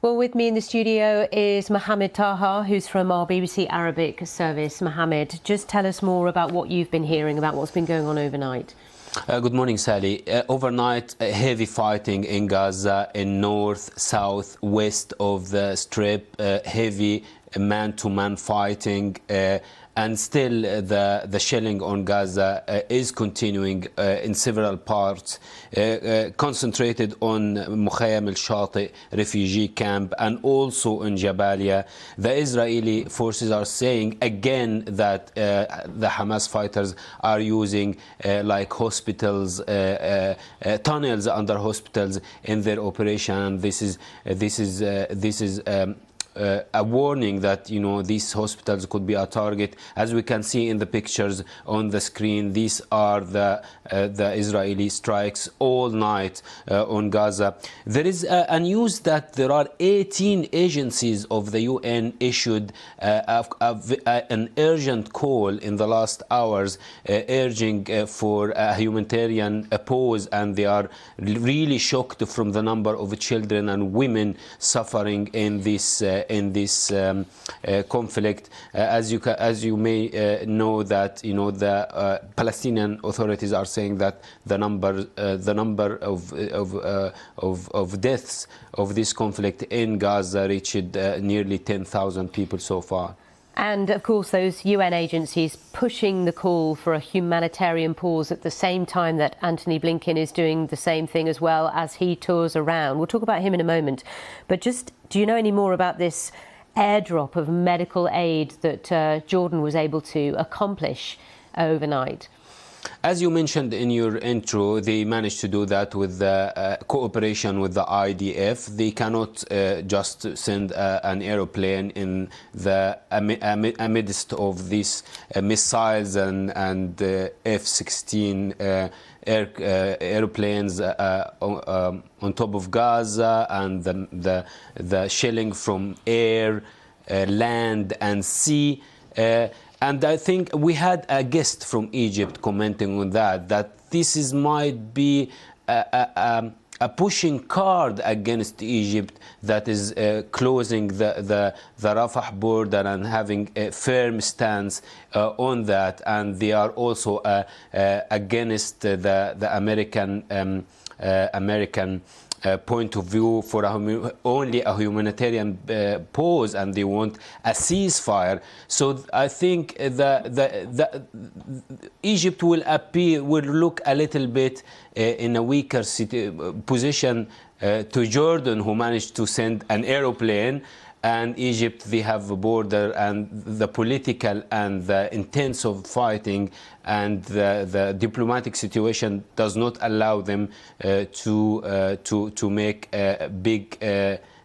Well, with me in the studio is Mohamed Taha, who's from our BBC Arabic service. Mohamed, just tell us more about what you've been hearing about what's been going on overnight. Good morning, Sally. Overnight, heavy fighting in Gaza, in north, south, west of the Strip, heavy man-to-man fighting, and still the shelling on Gaza is continuing in several parts, concentrated on Mohamed al-Shati refugee camp and also in Jabalia. The Israeli forces are saying again that the Hamas fighters are using like hospitals, tunnels under hospitals in their operation. This is a warning that, you know, these hospitals could be a target. As we can see in the pictures on the screen, these are the Israeli strikes all night on Gaza. There is a news that there are 18 agencies of the UN issued an urgent call in the last hours urging for a humanitarian pause, and they are really shocked from the number of children and women suffering in this conflict. As you may know, that, you know, the Palestinian authorities are saying that the number of deaths of this conflict in Gaza reached nearly 10,000 people so far. And of course, those UN agencies pushing the call for a humanitarian pause at the same time that Antony Blinken is doing the same thing as well as he tours around. We'll talk about him in a moment. But just, do you know any more about this airdrop of medical aid that Jordan was able to accomplish overnight? As you mentioned in your intro, they managed to do that with the cooperation with the IDF. They cannot just send an aeroplane in the amidst of these missiles and F-16 airplanes on top of Gaza, and the shelling from air, land and sea. And I think we had a guest from Egypt commenting on that this might be a pushing card against Egypt, that is closing the Rafah border and having a firm stance on that. And they are also against the American point of view for only a humanitarian pause, and they want a ceasefire. So I think Egypt will look a little bit in a weaker position to Jordan, who managed to send an aeroplane. And Egypt, they have a border, and the political and the intense of fighting and the diplomatic situation does not allow them to make a big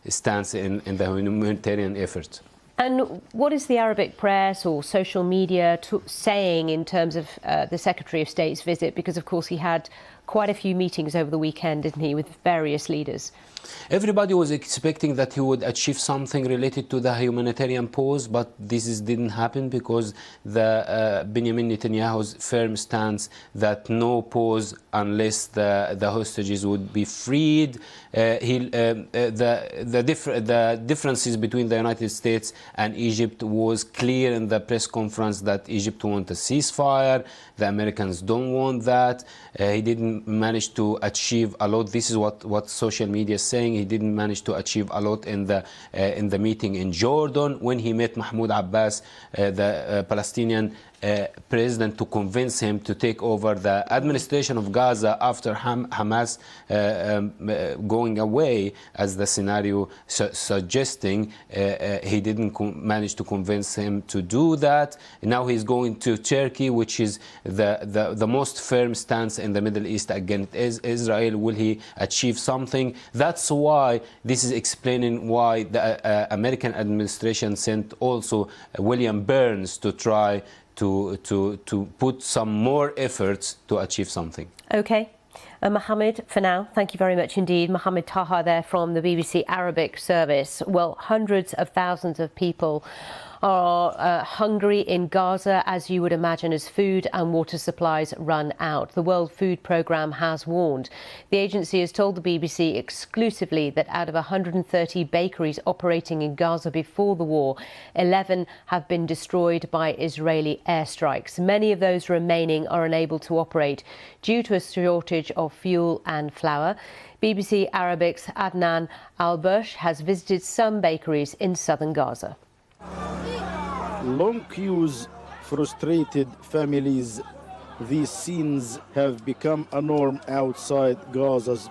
stance in the humanitarian efforts. And what is the Arabic press or social media saying in terms of the Secretary of State's visit? Because, of course, he had quite a few meetings over the weekend, didn't he, with various leaders? Everybody was expecting that he would achieve something related to the humanitarian pause, but this didn't happen because the Benjamin Netanyahu's firm stance that no pause unless the hostages would be freed. The differences between the United States and Egypt was clear in the press conference, that Egypt wants a ceasefire. The Americans don't want that. He didn't manage to achieve a lot. This is what social media is saying. He didn't manage to achieve a lot in the meeting in Jordan when he met Mahmoud Abbas, the Palestinian president, to convince him to take over the administration of Gaza after Hamas going away, as the scenario suggesting. He didn't manage to convince him to do that. Now he's going to Turkey, which is the most firm stance in the Middle East against Israel. Will he achieve something? That's why this is explaining why the American administration sent also William Burns to try to put some more efforts to achieve something. Okay. Mohamed, for now, thank you very much indeed. Mohamed Taha there from the BBC Arabic service. Well, hundreds of thousands of people are hungry in Gaza, as you would imagine, as food and water supplies run out. The World Food Programme has warned. The agency has told the BBC exclusively that out of 130 bakeries operating in Gaza before the war, 11 have been destroyed by Israeli airstrikes. Many of those remaining are unable to operate due to a shortage of fuel and flour. BBC Arabic's Adnan Al-Bush has visited some bakeries in southern Gaza. Long queues, frustrated families. These scenes have become a norm outside Gaza's